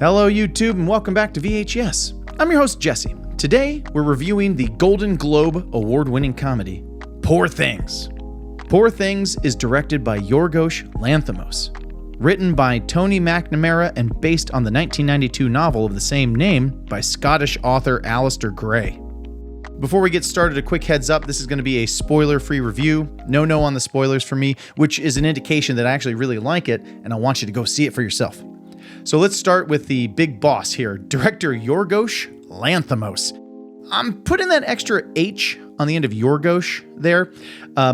Hello YouTube and welcome back to VHS. I'm your host Jesse. Today we're reviewing the Golden Globe award-winning comedy, Poor Things. Poor Things is directed by Yorgos Lanthimos, written by Tony McNamara and based on the 1992 novel of the same name by Scottish author Alistair Gray. Before we get started, a quick heads up, this is going to be a spoiler-free review. No on the spoilers for me, which is an indication that I actually really like it and I want you to go see it for yourself. So let's start with the big boss here, director Yorgos Lanthimos. I'm putting that extra H on the end of Yorgos there,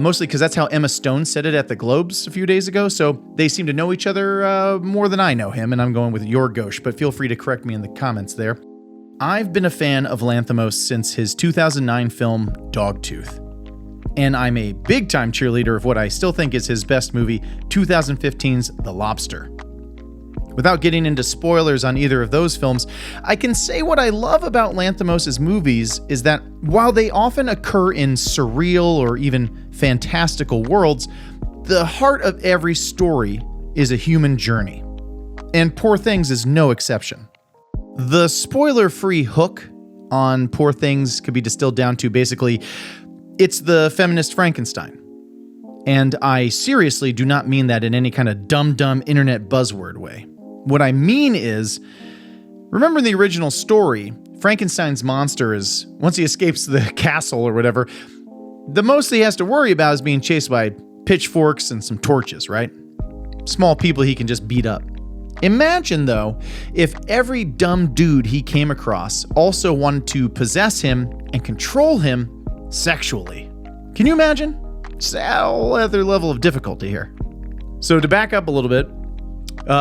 mostly because that's how Emma Stone said it at the Globes a few days ago, so they seem to know each other more than I know him, and I'm going with Yorgos, but feel free to correct me in the comments there. I've been a fan of Lanthimos since his 2009 film Dogtooth, and I'm a big-time cheerleader of what I still think is his best movie, 2015's The Lobster. Without getting into spoilers on either of those films, I can say what I love about Lanthimos' movies is that while they often occur in surreal or even fantastical worlds, the heart of every story is a human journey. And Poor Things is no exception. The spoiler-free hook on Poor Things could be distilled down to basically, it's the feminist Frankenstein. And I seriously do not mean that in any kind of dumb internet buzzword way. What I mean is, remember in the original story, Frankenstein's monster is, once he escapes the castle or whatever, the most he has to worry about is being chased by pitchforks and some torches, right? Small people he can just beat up. Imagine, though, if every dumb dude he came across also wanted to possess him and control him sexually. Can you imagine? It's a whole other level of difficulty here. So to back up a little bit,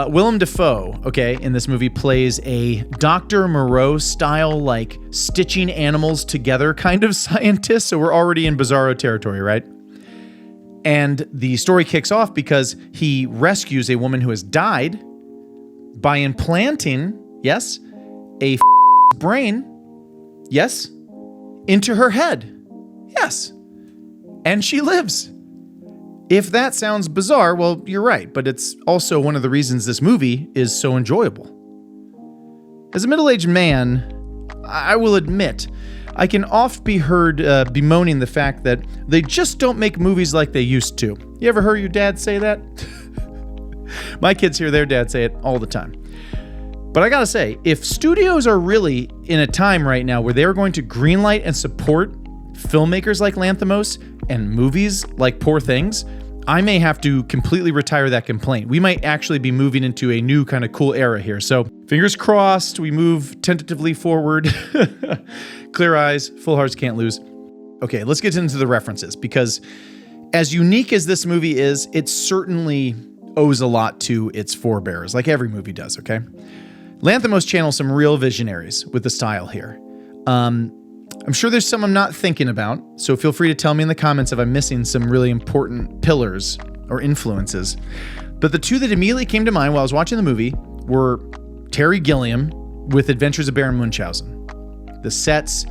Willem Dafoe, in this movie plays a Dr. Moreau style, like stitching animals together kind of scientist. So we're already in Bizarro territory, right? And the story kicks off because he rescues a woman who has died by implanting, yes, a brain, yes, into her head. Yes. And she lives. If that sounds bizarre, well, you're right, but it's also one of the reasons this movie is so enjoyable. As a middle-aged man, I will admit, I can oft be heard bemoaning the fact that they just don't make movies like they used to. You ever heard your dad say that? My kids hear their dad say it all the time. But I gotta say, if studios are really in a time right now where they're going to greenlight and support filmmakers like Lanthimos and movies like Poor Things, I may have to completely retire that complaint. We might actually be moving into a new kind of cool era here. So fingers crossed, we move tentatively forward. Clear eyes, full hearts can't lose. Okay, let's get into the references, because as unique as this movie is, it certainly owes a lot to its forebears, like every movie does, okay? Lanthimos channels some real visionaries with the style here. I'm sure there's some I'm not thinking about, so feel free to tell me in the comments if I'm missing some really important pillars or influences. But the two that immediately came to mind while I was watching the movie were Terry Gilliam with Adventures of Baron Munchausen. The sets,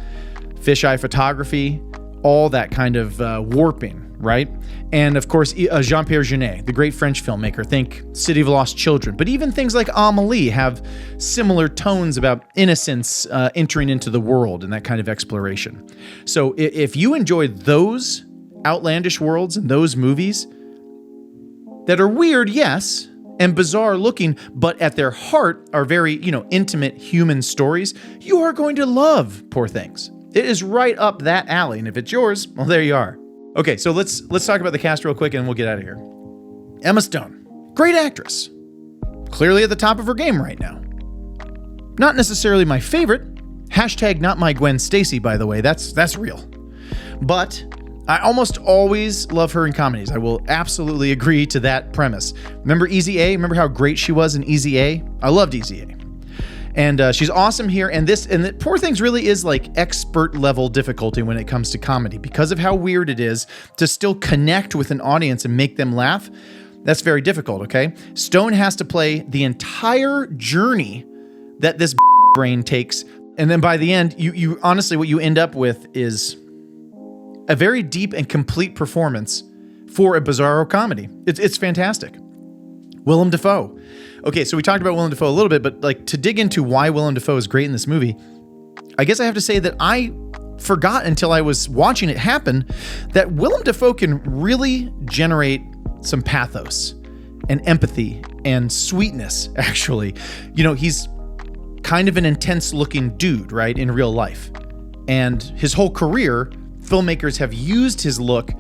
fisheye photography, all that kind of warping, right? And of course, Jean-Pierre Jeunet, the great French filmmaker, think City of Lost Children. But even things like Amélie have similar tones about innocence entering into the world and that kind of exploration. So if you enjoyed those outlandish worlds and those movies that are weird, yes, and bizarre looking, but at their heart are very, intimate human stories, you are going to love Poor Things. It is right up that alley, and if it's yours, well, there you are. Okay, so let's talk about the cast real quick and we'll get out of here. Emma Stone, great actress. Clearly at the top of her game right now. Not necessarily my favorite. Hashtag not my Gwen Stacy, by the way. That's real. But I almost always love her in comedies. I will absolutely agree to that premise. Remember Easy A? Remember how great she was in Easy A? I loved Easy A. And she's awesome here. And Poor Things really is like expert level difficulty when it comes to comedy because of how weird it is to still connect with an audience and make them laugh. That's very difficult, okay? Stone has to play the entire journey that this brain takes. And then by the end, you honestly, what you end up with is a very deep and complete performance for a bizarro comedy. It's fantastic. Willem Dafoe. Okay, so we talked about Willem Dafoe a little bit, but like to dig into why Willem Dafoe is great in this movie, I guess I have to say that I forgot until I was watching it happen that Willem Dafoe can really generate some pathos and empathy and sweetness, actually. You know, he's kind of an intense looking dude, right, in real life. And his whole career, filmmakers have used his look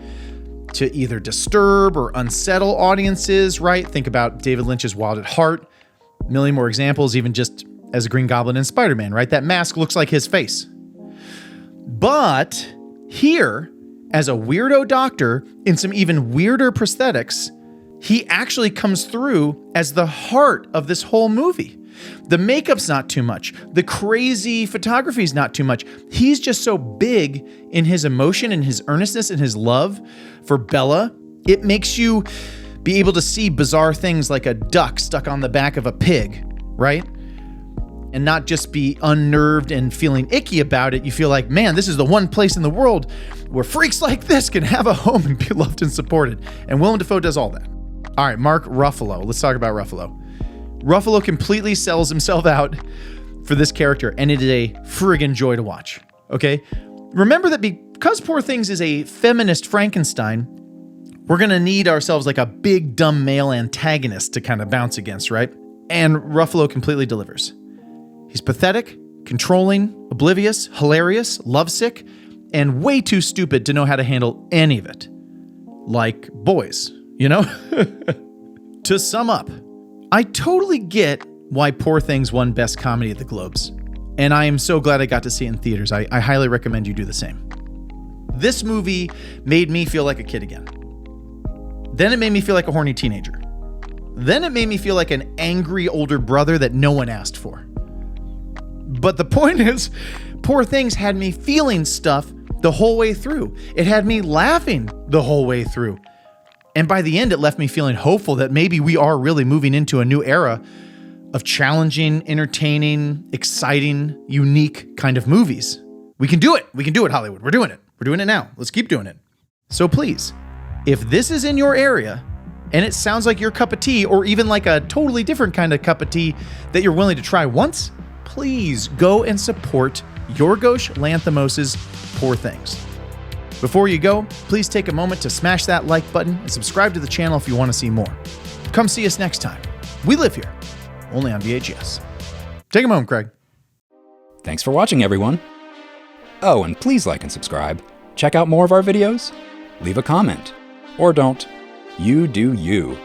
to either disturb or unsettle audiences, right? Think about David Lynch's Wild at Heart. A million more examples, even just as a Green Goblin and Spider-Man, right? That mask looks like his face. But here, as a weirdo doctor in some even weirder prosthetics, he actually comes through as the heart of this whole movie. The makeup's not too much. The crazy photography's not too much. He's just so big in his emotion and his earnestness and his love for Bella. It makes you be able to see bizarre things like a duck stuck on the back of a pig, right? And not just be unnerved and feeling icky about it. You feel like, man, this is the one place in the world where freaks like this can have a home and be loved and supported. And Willem Dafoe does all that. All right, Mark Ruffalo. Let's talk about Ruffalo. Ruffalo completely sells himself out for this character, and it is a friggin' joy to watch, okay? Remember that because Poor Things is a feminist Frankenstein, we're gonna need ourselves like a big, dumb male antagonist to kind of bounce against, right? And Ruffalo completely delivers. He's pathetic, controlling, oblivious, hilarious, lovesick, and way too stupid to know how to handle any of it. Like boys, you know? To sum up, I totally get why Poor Things won Best Comedy at the Globes, and I am so glad I got to see it in theaters. I highly recommend you do the same. This movie made me feel like a kid again. Then it made me feel like a horny teenager. Then it made me feel like an angry older brother that no one asked for. But the point is, Poor Things had me feeling stuff the whole way through. It had me laughing the whole way through. And by the end, it left me feeling hopeful that maybe we are really moving into a new era of challenging, entertaining, exciting, unique kind of movies. We can do it. We can do it, Hollywood. We're doing it. We're doing it now. Let's keep doing it. So please, if this is in your area and it sounds like your cup of tea, or even like a totally different kind of cup of tea that you're willing to try once, please go and support Yorgos Lanthimos' Poor Things. Before you go, please take a moment to smash that like button and subscribe to the channel if you want to see more. Come see us next time. We live here, only on VHS. Take them home, Craig. Thanks for watching, everyone. Oh, and please like and subscribe. Check out more of our videos. Leave a comment. Or don't. You do you.